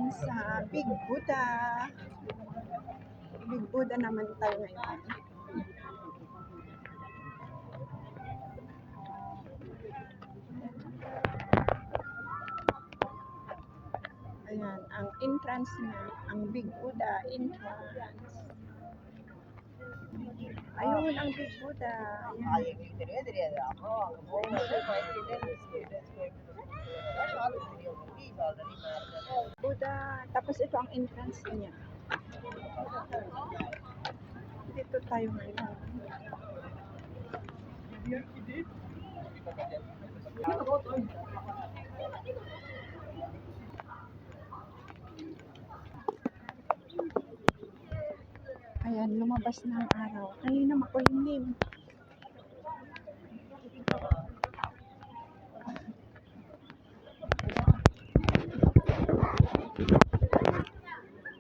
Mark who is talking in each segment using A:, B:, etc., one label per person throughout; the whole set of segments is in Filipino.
A: natin sa Big Buddha. Big Buddha naman tayo ngayon. Ayan, ang entrance na, ang Big Buddha entrance. Ayun ang Big Buddha. Ayan. Buddha, tapos ito ang entrance niya. Dito tayo ngayon. Ayan, lumabas na ang araw. Kanina makulimlim.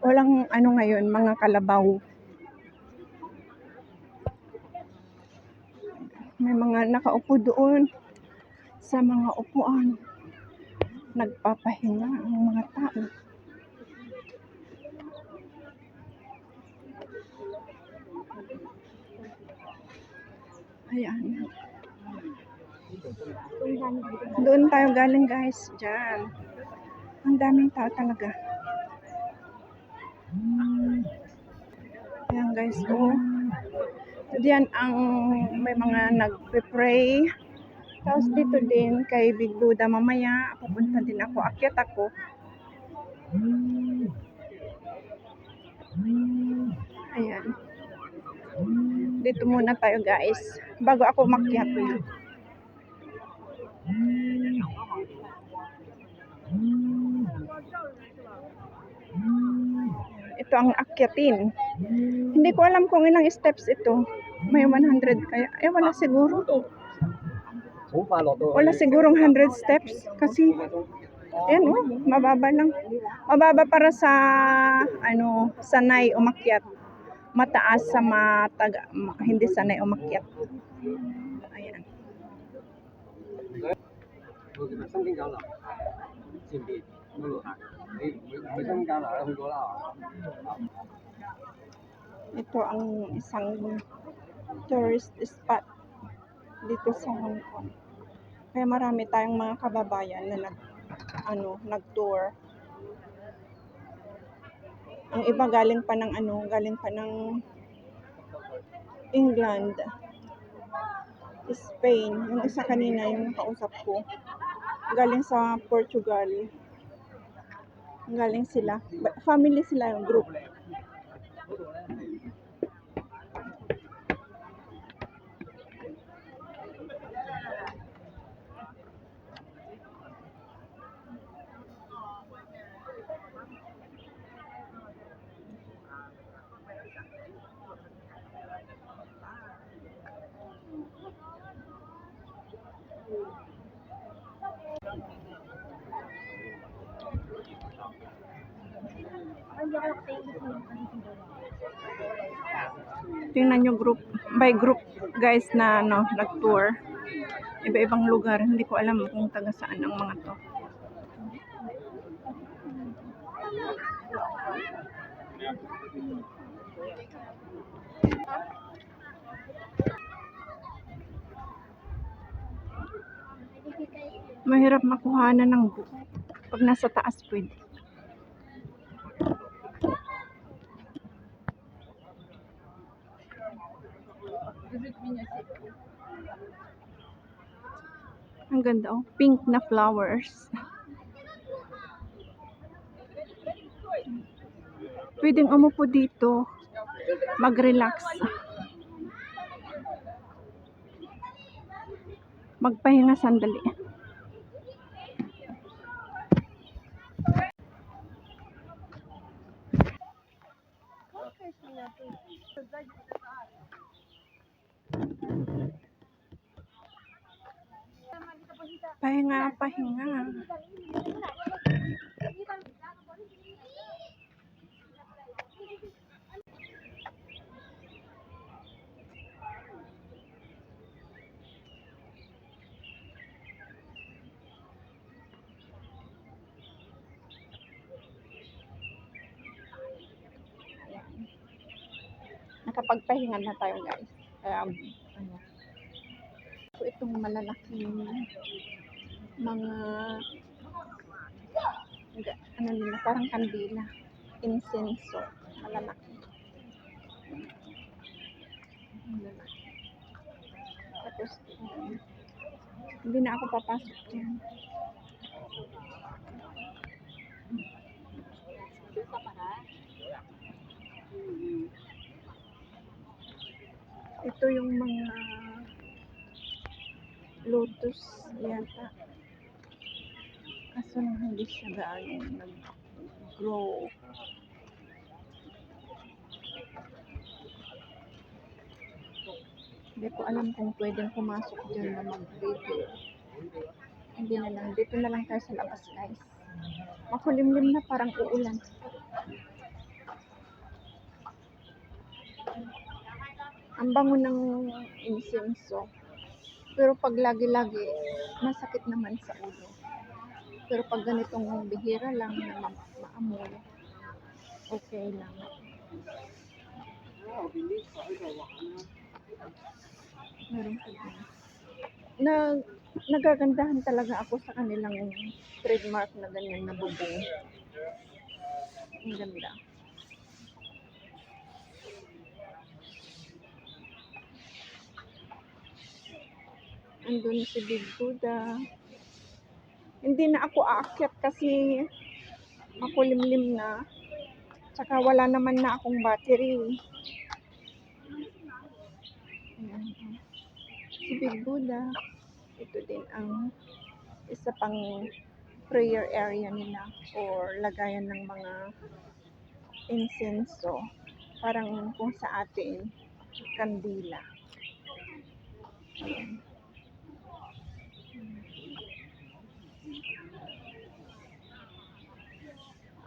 A: Walang ano ngayon, mga kalabaw. May mga nakaupo doon sa mga upuan. Nagpapahinga ang mga tao. Ayan. Doon tayo galing guys. Diyan. Ang daming tao talaga. Ayan guys. Oh. Diyan ang may mga nagpe-pray. Tapos dito din kay Big Buddha mamaya. Pupunta din ako. Akyat ako. Ayan. Dito muna tayo guys. Bago ako umakyat. Ito ang akyatin. Hindi ko alam kung ilang steps ito. May 100 kaya. Wala siguro. Wala sigurong 100 steps. Kasi, ayan mababa lang. Mababa para sa, sanay umakyat. Mataas sa hindi sanay umakyat. Ayan. Ito ang isang tourist spot dito sa Hong Kong. Kaya marami tayong mga kababayan na nag-tour. Ang iba galing pa ng England, Spain. Yung isa kanina yung nakausap ko, galing sa Portugal. Galing sila. Family sila yung group. Tingnan nyo group by group guys na nag-tour. Iba-ibang lugar. Hindi ko alam kung taga saan ang mga to. Mahirap makuhanan ng book. Pag nasa taas pwede. Ang ganda pink na flowers. Pwedeng umupo dito. Mag-relax. Magpahinga sandali. Pahinga. makapagpahinga na tayo guys. Kaya ano, so itong malalaking mga ano nila, parang kandila, insenso, malalaki. Tapos hindi na ako papasok dyan. Ito yung mga lotus yata. Kaso hindi siya gaano nag-grow. Hindi ko alam kung pwedeng pumasok dyan na mag-video. Hindi na lang. Dito na lang tayo sa labas guys. Makulimlim na, parang uulan. Ang bango ng insenso. Pero pag lagi-lagi, masakit naman sa ulo. Pero pag ganitong bihira lang na maamoy, okay lang. Meron pa din. Nagagandahan talaga ako sa kanilang trademark na ganyan na bubong. Ang ganda. Andun si Big Buddha. Hindi na ako aakyat kasi makulimlim na. Tsaka wala naman na akong battery. Ayan. Si Big Buddha. Ito din ang isa pang prayer area nila or lagayan ng mga insenso. Parang kung sa atin, kandila.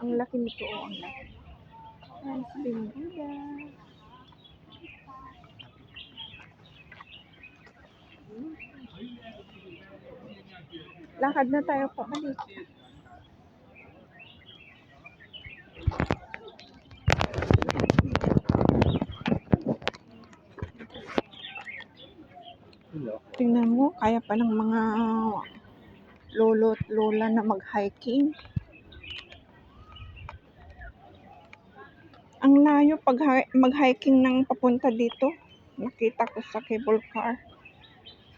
A: Ang laki nito, ang laki. Ayan si Big Buddha. Lakad na tayo pabalik. Tingnan mo, kaya pa ng mga lolo at lola na mag-hiking. Ang layo pag mag-hiking ng papunta dito. Nakita ko sa cable car.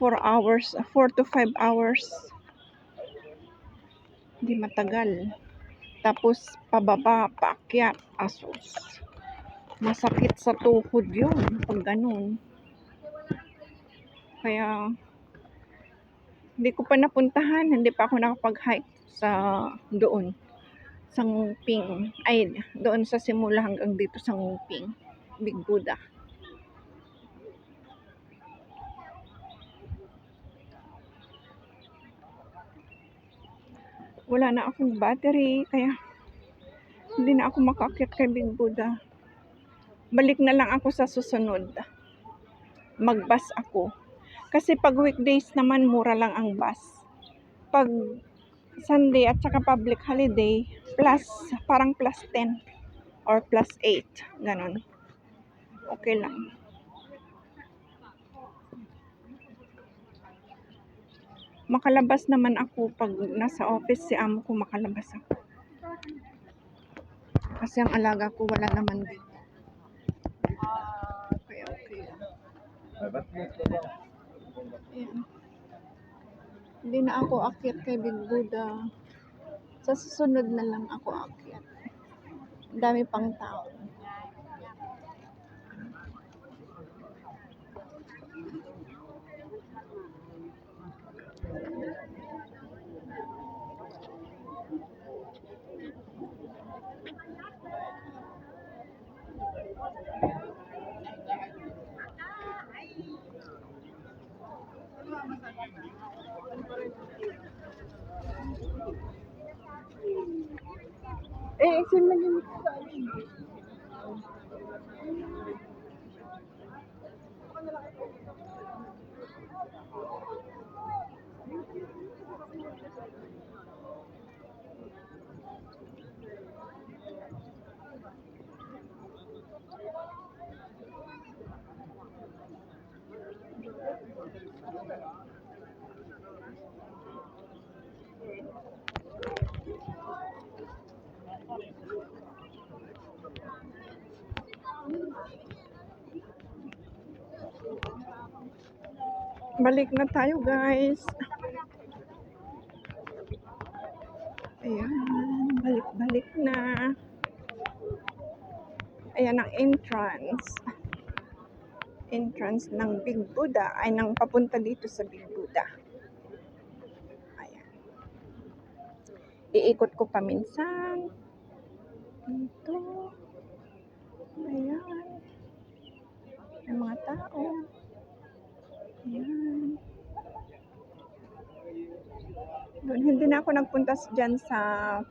A: 4 hours, 4 to 5 hours. Hindi matagal. Tapos pababa, paakyat, asos. Masakit sa tuhod yun pag ganun. Kaya hindi ko pa napuntahan, hindi pa ako nakapag-hike sa doon. Sa Nguping. Ay, doon sa simula hanggang dito sa Nguping. Big Buddha. Wala na akong battery, kaya hindi na ako makaakyat kay Big Buddha. Balik na lang ako sa susunod. Mag-bus ako. Kasi pag weekdays naman, mura lang ang bus. Pag Sunday at saka public holiday, parang plus 10 or plus 8. Ganon. Okay lang. Makalabas naman ako pag nasa office si amo ko, makalabas ako. Kasi ang alaga ko wala naman dito. Kaya okay lang. Ayan. Hindi na ako akyat kay Big Buddha. Sa susunod na lang ako akyat. Ang dami pang tao. Sino naging sa amin? Balik na tayo, guys. Ayan, balik na. Ayan ang entrance. Entrance ng Big Buddha ay nang papunta dito sa Big Buddha. Ayan. Iikot ko pa minsan. Dito. Ayan. May mga tao. Ayan. Doon, hindi na ako nagpunta dyan sa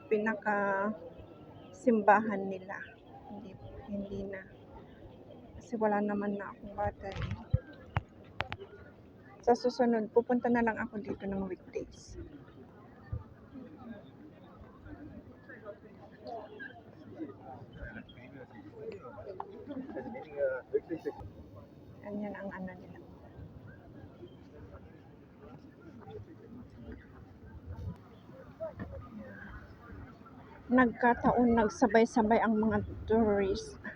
A: pinaka simbahan nila. Hindi na. Kasi wala naman na akong battery. Sa susunod, pupunta na lang ako dito ng weekdays. Yan ang ano nila. Nagkataon, nagsabay-sabay ang mga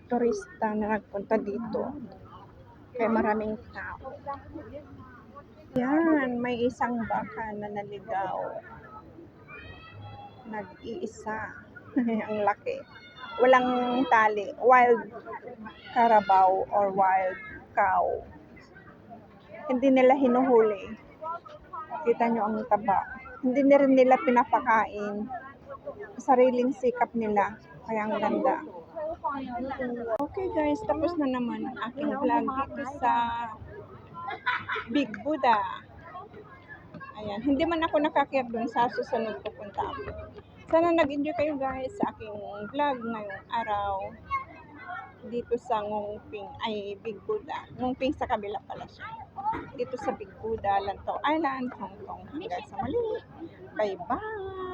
A: turista na nagpunta dito. Kaya maraming tao. Yan, may isang baka na naligaw. Nag-iisa. Ang laki. Walang tali. Wild carabao or wild cow. Hindi nila hinuhuli. Kita nyo ang taba. Hindi na rin nila pinapakain. Sariling sikap nila. Kaya ang ganda. Okay guys, tapos na naman ang aking vlog dito sa Big Buddha. Ayan, hindi man ako nakakita doon, sa susunod pupunta ako. Sana nag-enjoy kayo guys sa aking vlog ngayong araw dito sa Ngongping, ay Big Buddha. Ngongping sa kabila pala siya. Dito sa Big Buddha, Lantaw Island, Hong Kong. Hanggang sa muli. Bye bye!